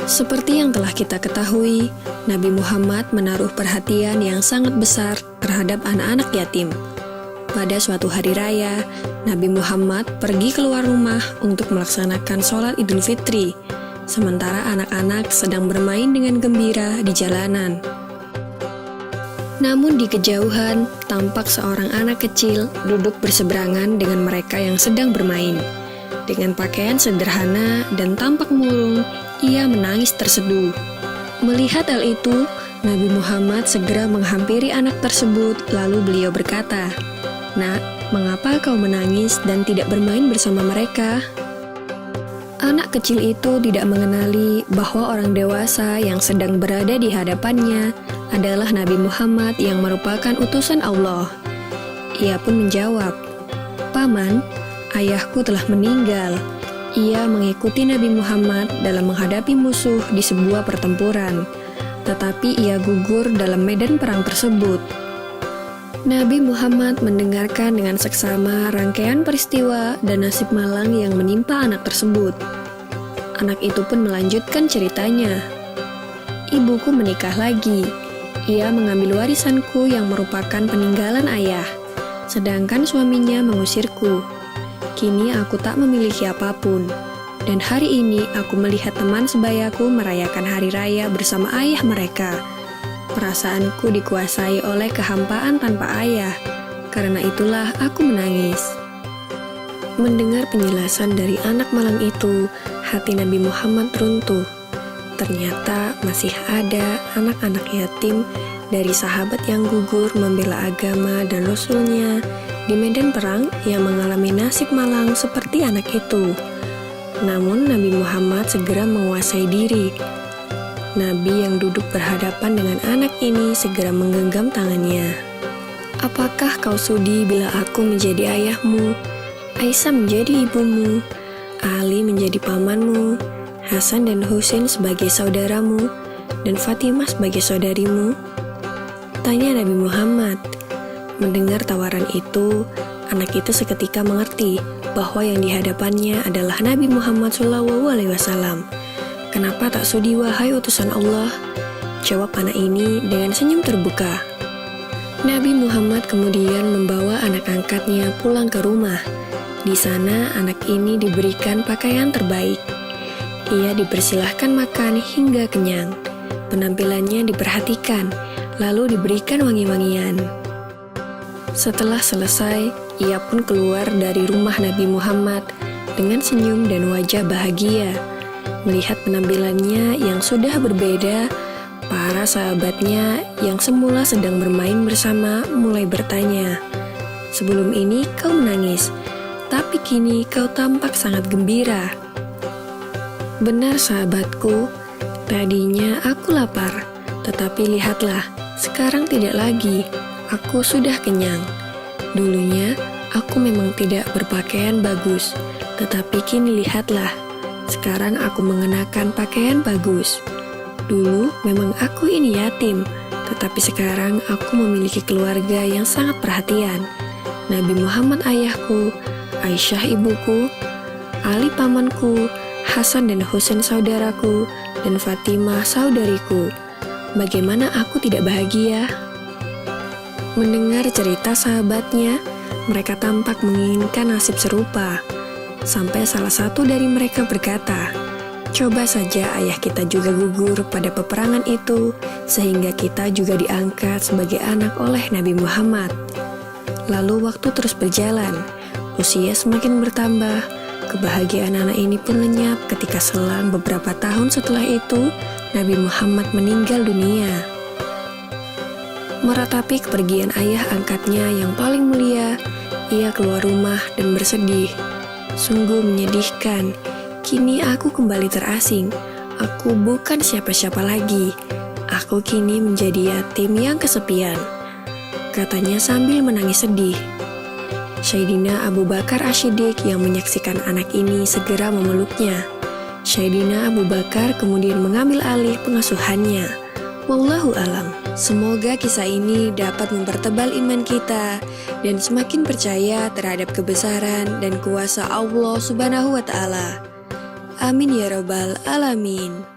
Seperti yang telah kita ketahui, Nabi Muhammad menaruh perhatian yang sangat besar terhadap anak-anak yatim. Pada suatu hari raya, Nabi Muhammad pergi keluar rumah untuk melaksanakan sholat Idul Fitri, sementara anak-anak sedang bermain dengan gembira di jalanan. Namun di kejauhan, tampak seorang anak kecil duduk berseberangan dengan mereka yang sedang bermain. Dengan pakaian sederhana dan tampak murung, ia menangis terseduh. Melihat hal itu, Nabi Muhammad segera menghampiri anak tersebut, lalu beliau berkata, "Nak, mengapa kau menangis dan tidak bermain bersama mereka?" Anak kecil itu tidak mengenali bahwa orang dewasa yang sedang berada di hadapannya adalah Nabi Muhammad yang merupakan utusan Allah. Ia pun menjawab, "Paman, ayahku telah meninggal. Ia mengikuti Nabi Muhammad dalam menghadapi musuh di sebuah pertempuran, tetapi ia gugur dalam medan perang tersebut." Nabi Muhammad mendengarkan dengan seksama rangkaian peristiwa dan nasib malang yang menimpa anak tersebut. Anak itu pun melanjutkan ceritanya. "Ibuku menikah lagi. Ia mengambil warisanku yang merupakan peninggalan ayah, sedangkan suaminya mengusirku. Kini aku tak memiliki apapun. Dan hari ini aku melihat teman sebayaku merayakan hari raya bersama ayah mereka. Perasaanku dikuasai oleh kehampaan tanpa ayah. Karena itulah aku menangis." Mendengar penjelasan dari anak malang itu, hati Nabi Muhammad runtuh. Ternyata masih ada anak-anak yatim dari sahabat yang gugur membela agama dan Rasulnya di medan perang yang mengalami nasib malang seperti anak itu. Namun Nabi Muhammad segera menguasai diri. Nabi yang duduk berhadapan dengan anak ini segera menggenggam tangannya. "Apakah kau sudi bila aku menjadi ayahmu, Aisyah menjadi ibumu, Ali menjadi pamanmu, Hasan dan Husain sebagai saudaramu, dan Fatimah sebagai saudarimu?" tanya Nabi Muhammad. Mendengar tawaran itu, anak itu seketika mengerti bahwa yang dihadapannya adalah Nabi Muhammad SAW. "Kenapa tak sudi wahai utusan Allah?" jawab anak ini dengan senyum terbuka. Nabi Muhammad kemudian membawa anak angkatnya pulang ke rumah. Di sana anak ini diberikan pakaian terbaik. Ia dipersilahkan makan hingga kenyang. Penampilannya diperhatikan, lalu diberikan wangi-wangian. Setelah selesai, ia pun keluar dari rumah Nabi Muhammad dengan senyum dan wajah bahagia. Melihat penampilannya yang sudah berbeda, para sahabatnya yang semula sedang bermain bersama mulai bertanya, "Sebelum ini kau menangis, tapi kini kau tampak sangat gembira." "Benar sahabatku, tadinya aku lapar, tetapi lihatlah, sekarang tidak lagi, aku sudah kenyang. Dulunya aku memang tidak berpakaian bagus, tetapi kini lihatlah, sekarang aku mengenakan pakaian bagus. Dulu memang aku ini yatim, tetapi sekarang aku memiliki keluarga yang sangat perhatian. Nabi Muhammad ayahku, Aisyah ibuku, Ali pamanku, Hasan dan Husain saudaraku, dan Fatimah saudariku. Bagaimana aku tidak bahagia?" Mendengar cerita sahabatnya, mereka tampak menginginkan nasib serupa. Sampai salah satu dari mereka berkata, "Coba saja ayah kita juga gugur pada peperangan itu, sehingga kita juga diangkat sebagai anak oleh Nabi Muhammad." Lalu waktu terus berjalan. Usia semakin bertambah, kebahagiaan anak ini pun lenyap ketika selang beberapa tahun setelah itu, Nabi Muhammad meninggal dunia. Meratapi kepergian ayah angkatnya yang paling mulia, ia keluar rumah dan bersedih. "Sungguh menyedihkan, kini aku kembali terasing, aku bukan siapa-siapa lagi, aku kini menjadi yatim yang kesepian," katanya sambil menangis sedih. Sayyidina Abu Bakar As-Siddiq yang menyaksikan anak ini segera memeluknya. Sayyidina Abu Bakar kemudian mengambil alih pengasuhannya. Wallahu alam. Semoga kisah ini dapat mempertebal iman kita dan semakin percaya terhadap kebesaran dan kuasa Allah Subhanahu wa Ta'ala. Amin ya Rabbal Alamin.